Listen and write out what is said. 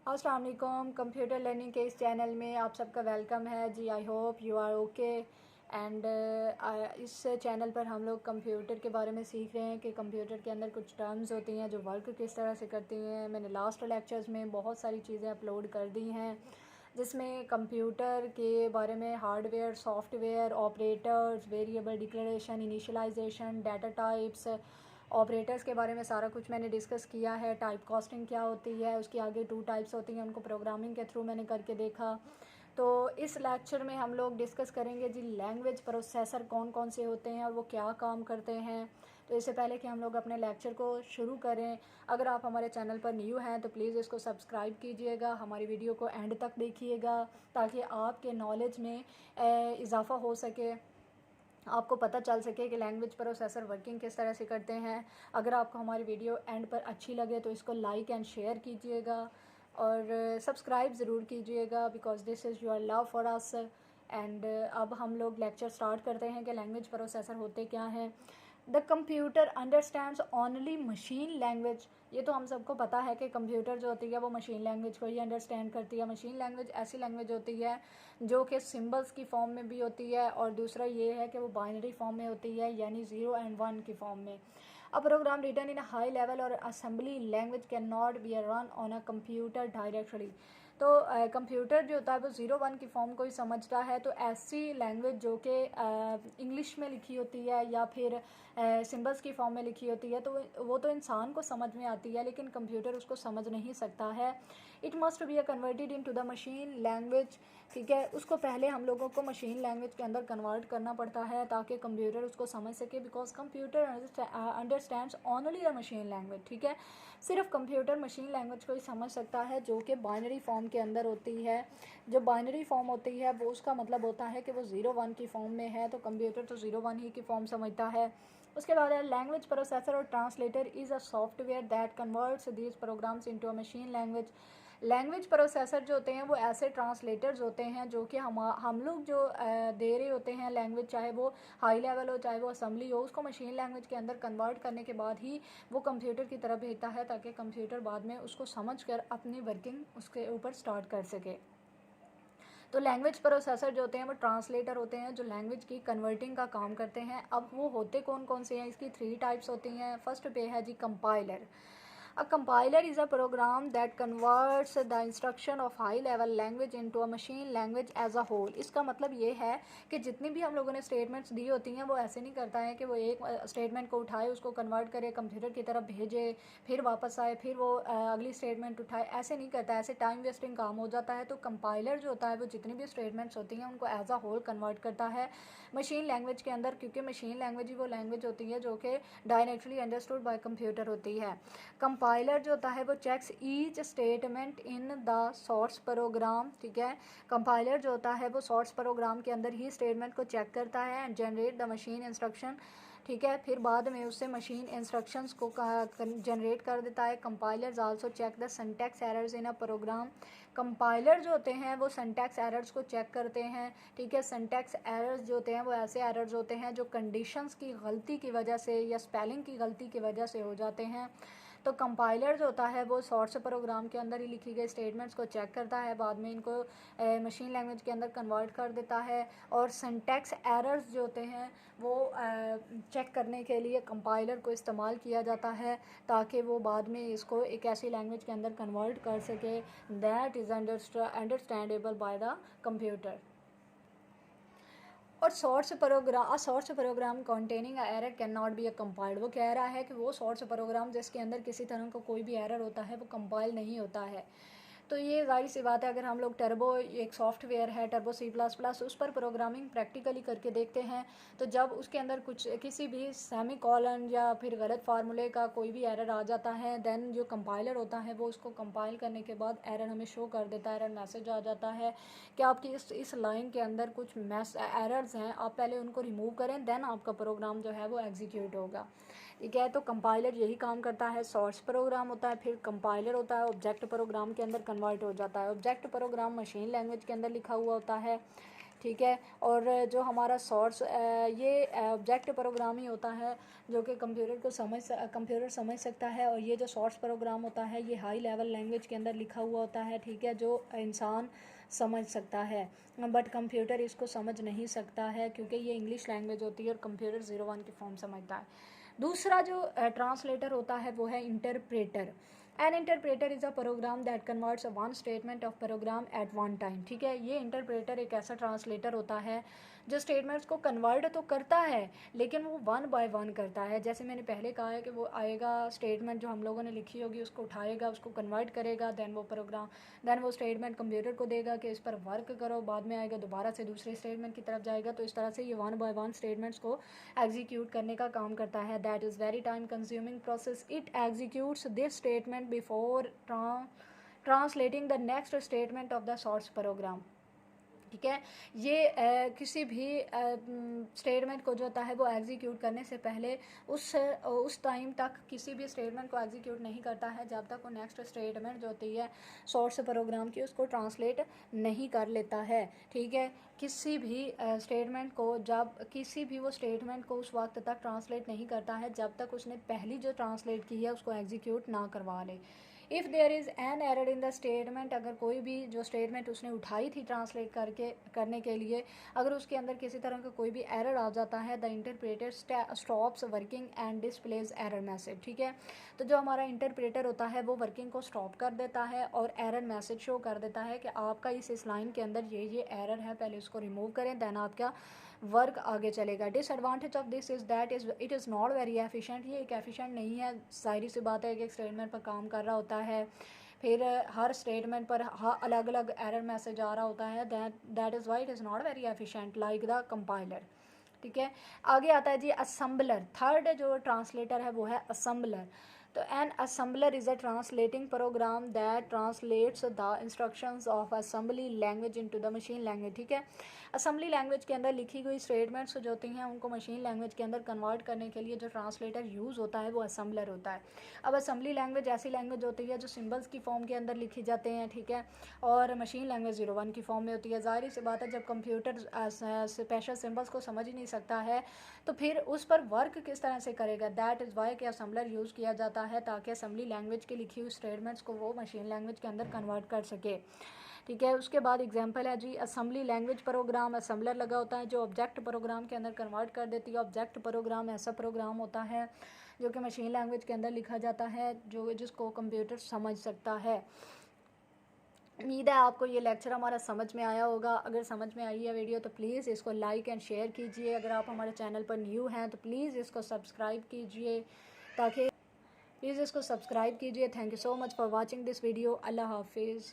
अस्सलाम वालेकुम। Computer learning के इस चैनल में आप सबका वेलकम है जी। I hope you are okay and इस चैनल पर हम लोग कंप्यूटर के बारे में सीख रहे हैं कि कंप्यूटर के अंदर कुछ टर्म्स होती हैं जो वर्क किस तरह से करती हैं। मैंने लास्ट लेक्चर्स में बहुत सारी चीज़ें अपलोड कर दी हैं जिसमें कंप्यूटर के बारे में hardware, software, operators, variable declaration, initialization, data types, operators के बारे में सारा कुछ मैंने डिस्कस किया है। टाइप कास्टिंग क्या होती है, उसकी आगे 2 टाइप्स होती हैं, उनको प्रोग्रामिंग के थ्रू मैंने करके देखा। तो इस लेक्चर में हम लोग डिस्कस करेंगे जी लैंग्वेज प्रोसेसर कौन कौन से होते हैं और वो क्या काम करते हैं। तो इससे पहले कि हम लोग अपने लेक्चर को शुरू करें, अगर आप हमारे चैनल पर न्यू हैं तो प्लीज़ इसको सब्सक्राइब कीजिएगा, हमारी वीडियो को एंड तक देखिएगा ताकि आपके नॉलेज में इजाफ़ा हो सके, आपको पता चल सके कि लैंग्वेज प्रोसेसर वर्किंग किस तरह से करते हैं। अगर आपको हमारी वीडियो एंड पर अच्छी लगे तो इसको लाइक एंड शेयर कीजिएगा और सब्सक्राइब ज़रूर कीजिएगा because this is your love for us. And अब हम लोग लेक्चर स्टार्ट करते हैं कि लैंग्वेज प्रोसेसर होते क्या हैं। The computer understands only machine language. ये तो हम सबको पता है कि कंप्यूटर जो होती है वो मशीन लैंग्वेज को ही अंडरस्टैंड करती है। मशीन लैंग्वेज ऐसी लैंग्वेज होती है जो कि सिंबल्स की फॉर्म में भी होती है और दूसरा ये है कि वो बाइनरी फॉर्म में होती है, यानी 0 and 1 की फॉर्म में। A program written in high level और assembly language can not be run on a computer directly. तो कंप्यूटर जो होता है वो 0 1 की फॉर्म को ही समझता है। तो ऐसी लैंग्वेज जो कि इंग्लिश में लिखी होती है या फिर सिंबल्स की फॉर्म में लिखी होती है तो वो तो इंसान को समझ में आती है लेकिन कंप्यूटर उसको समझ नहीं सकता है। It must be converted into the machine language. ठीक है, उसको पहले हम लोगों को मशीन लैंग्वेज के अंदर कन्वर्ट करना पड़ता है ताकि कंप्यूटर उसको समझ सके, because computer understands only the machine language. ठीक है, सिर्फ कंप्यूटर मशीन लैंग्वेज को ही समझ सकता है जो कि बाइनरी फॉर्म के अंदर होती है। जो बाइनरी फॉर्म होती है वो उसका मतलब होता है कि वो 0 1 की फॉर्म में है, तो कंप्यूटर तो 0 1 ही की फॉर्म समझता है। उसके बाद है लैंग्वेज प्रोसेसर और translator is a software that converts these programs into a machine language. Language processor जो होते हैं वो ऐसे ट्रांसलेटर्स होते हैं जो कि हम लोग जो दे रहे होते हैं लैंग्वेज, चाहे वो हाई लेवल हो चाहे वो असेंबली हो, उसको मशीन लैंग्वेज के अंदर कन्वर्ट करने के बाद ही वो कंप्यूटर की तरफ भेजता है ताकि कंप्यूटर बाद में उसको समझ कर अपनी वर्किंग उसके ऊपर स्टार्ट कर सके। तो लैंग्वेज प्रोसेसर जो होते हैं वो ट्रांसलेटर होते हैं जो लैंग्वेज की कन्वर्टिंग का काम करते हैं। अब वो होते कौन कौन से हैं, इसकी 3 टाइप्स होती हैं। फर्स्ट पे है जी compiler. A compiler is a program that converts the instruction of high level language into a machine language as a whole। इसका मतलब ये है कि जितनी भी हम लोगों ने स्टेटमेंट्स दी होती हैं वो ऐसे नहीं करता है कि वो एक स्टेटमेंट को उठाए, उसको कन्वर्ट करे, कंप्यूटर की तरफ भेजे, फिर वापस आए, फिर वो अगली स्टेटमेंट उठाए, ऐसे नहीं करता है। ऐसे टाइम वेस्टिंग काम हो जाता है। तो कंपाइलर जो होता है वो जितनी भी स्टेटमेंट्स होती हैं उनको एज अ होल कन्वर्ट करता है मशीन लैंग्वेज के अंदर, क्योंकि मशीन लैंग्वेज ही वो लैंग्वेज होती है जो कि डायरेक्टली अंडरस्टूड बाय कंप्यूटर होती है। कंपाइलर जो होता है वो checks each statement in the source program. ठीक है, कंपाइलर जो होता है वो सोर्स प्रोग्राम के अंदर ही स्टेटमेंट को चेक करता है and generate the machine instruction. ठीक है, फिर बाद में उससे मशीन इंस्ट्रक्शंस को जनरेट कर देता है। Compilers also check the syntax errors in a program. Compiler जो होते हैं वो सिंटैक्स एरर्स को चेक करते हैं। ठीक है, सिंटैक्स एरर्स जो होते हैं वो ऐसे एरर्स होते हैं जो कंडीशंस की गलती की वजह से या स्पेलिंग की गलती की वजह से हो जाते हैं। तो कंपाइलर जो होता है वो सोर्स प्रोग्राम के अंदर ही लिखी गई स्टेटमेंट्स को चेक करता है, बाद में इनको मशीन लैंग्वेज के अंदर कन्वर्ट कर देता है। और सिंटैक्स एरर्स जो होते हैं वो चेक करने के लिए कंपाइलर को इस्तेमाल किया जाता है ताकि वो बाद में इसको एक ऐसी लैंग्वेज के अंदर कन्वर्ट कर सके that is understandable by the computer. और source program containing error can not be a compiled. वो कह रहा है कि वो सोर्स प्रोग्राम जिसके अंदर किसी तरह का कोई भी एरर होता है वो कंपाइल नहीं होता है। तो ये ज़ाहिर सी बात है, अगर हम लोग टर्बो, एक सॉफ्टवेयर है टर्बो C++, उस पर प्रोग्रामिंग प्रैक्टिकली करके देखते हैं तो जब उसके अंदर कुछ किसी भी सेमी कॉलन या फिर गलत फार्मूले का कोई भी एरर आ जाता है, देन जो कंपाइलर होता है वो उसको कंपाइल करने के बाद एरर हमें शो कर देता है। एरर मैसेज आ जाता है कि आपकी इस लाइन के अंदर कुछ एरर्स हैं, आप पहले उनको रिमूव करें, देन आपका प्रोग्राम जो है वो एग्जीक्यूट होगा। ठीक है, तो कंपाइलर यही काम करता है। सोर्स प्रोग्राम होता है, फिर कंपाइलर होता है, ऑब्जेक्ट प्रोग्राम के अंदर कन्वर्ट हो जाता है। ऑब्जेक्ट प्रोग्राम मशीन लैंग्वेज के अंदर लिखा हुआ होता है। ठीक है। और जो हमारा सोर्स ये ऑब्जेक्ट प्रोग्राम ही होता है जो कि कंप्यूटर समझ सकता है। और ये जो सोर्स प्रोग्राम होता है ये हाई लेवल लैंग्वेज के अंदर लिखा हुआ होता है, ठीक है, जो इंसान समझ सकता है, बट कंप्यूटर इसको समझ नहीं सकता है क्योंकि ये इंग्लिश लैंग्वेज होती है और कंप्यूटर 01 की फॉर्म समझता है। दूसरा जो ट्रांसलेटर होता है वो है interpreter. An interpreter is a program that converts one statement of program at one time, ठीक है। ये इंटरप्रेटर एक ऐसा ट्रांसलेटर होता है जो स्टेटमेंट्स को कन्वर्ट तो करता है लेकिन वो वन बाय वन करता है। जैसे मैंने पहले कहा है कि वो आएगा, स्टेटमेंट जो हम लोगों ने लिखी होगी उसको उठाएगा, उसको कन्वर्ट करेगा, देन वो स्टेटमेंट कंप्यूटर को देगा कि इस पर वर्क करो, बाद में आएगा दोबारा से दूसरे स्टेटमेंट की तरफ जाएगा। तो इस तरह से ये वन बाय वन स्टेटमेंट्स को एग्जीक्यूट करने का काम करता है। That is very time consuming process. It executes this statement before translating the next statement of the source program, ठीक है। ये किसी भी स्टेटमेंट को जो होता है वो एग्जीक्यूट करने से पहले उस टाइम तक किसी भी स्टेटमेंट को एग्जीक्यूट नहीं करता है जब तक वो नेक्स्ट स्टेटमेंट जो होती है सोर्स प्रोग्राम की उसको ट्रांसलेट नहीं कर लेता है, ठीक है। किसी भी स्टेटमेंट को वो स्टेटमेंट को उस वक्त तक ट्रांसलेट नहीं करता है जब तक उसने पहली जो ट्रांसलेट की है उसको एग्जीक्यूट ना करवा ले। If there is an error in the statement, अगर कोई भी जो स्टेटमेंट उसने उठाई थी ट्रांसलेट करने के लिए अगर उसके अंदर किसी तरह का कोई भी एरर आ जाता है, the interpreter stops working and displays error message, ठीक है। तो जो हमारा इंटरप्रेटर होता है वो वर्किंग को स्टॉप कर देता है और एरर मैसेज शो कर देता है कि आपका इस लाइन के अंदर ये एरर है, पहले उसको रिमूव करें, देन आपका वर्क आगे चलेगा। Disadvantage of this is that it is not very efficient. ये एक एफिशिएंट नहीं है। जाहिर सी बात है कि एक स्टेटमेंट पर काम कर रहा होता है, फिर हर स्टेटमेंट पर अलग अलग एरर मैसेज आ रहा होता है, that is why it is not very efficient like the compiler, ठीक है। आगे आता है जी असम्बलर। थर्ड जो ट्रांसलेटर है वो है असम्बलर। तो an assembler is a translating program that translates the instructions of assembly language into the machine language, ठीक है। असेंबली लैंग्वेज के अंदर लिखी गई स्टेटमेंट्स जो होती हैं उनको मशीन लैंग्वेज के अंदर कन्वर्ट करने के लिए जो ट्रांसलेटर यूज़ होता है वो असम्बलर होता है। अब असेंबली लैंग्वेज ऐसी लैंग्वेज होती है जो सिंबल्स की फॉर्म के अंदर लिखी जाते हैं, ठीक है, और मशीन लैंग्वेज 01 की फॉर्म में होती है। ज़ाहिर सी बात है जब कंप्यूटर स्पेशल सिंबल्स को समझ ही नहीं सकता है तो फिर उस पर वर्क किस तरह से करेगा। दैट इज़ वाई कि असेंबलर यूज़ किया जाता है ताकि असेंबली लैंग्वेज की लिखी हुई स्टेटमेंट्स को वो मशीन लैंग्वेज के अंदर कन्वर्ट कर सके, ठीक है। उसके बाद एग्जांपल है जी असेंबली लैंग्वेज प्रोग्राम, असेंबलर लगा होता है जो ऑब्जेक्ट प्रोग्राम के अंदर कन्वर्ट कर देती है। ऑब्जेक्ट प्रोग्राम ऐसा प्रोग्राम होता है जो कि मशीन लैंग्वेज के अंदर लिखा जाता है जिसको कंप्यूटर समझ सकता है। उम्मीद है आपको ये लेक्चर हमारा समझ में आया होगा। अगर समझ में आई है वीडियो तो प्लीज़ इसको लाइक एंड शेयर कीजिए। अगर आप हमारे चैनल पर न्यू हैं तो प्लीज़ इसको सब्सक्राइब कीजिए thank you so much for watching this video. Allah हाफिज़।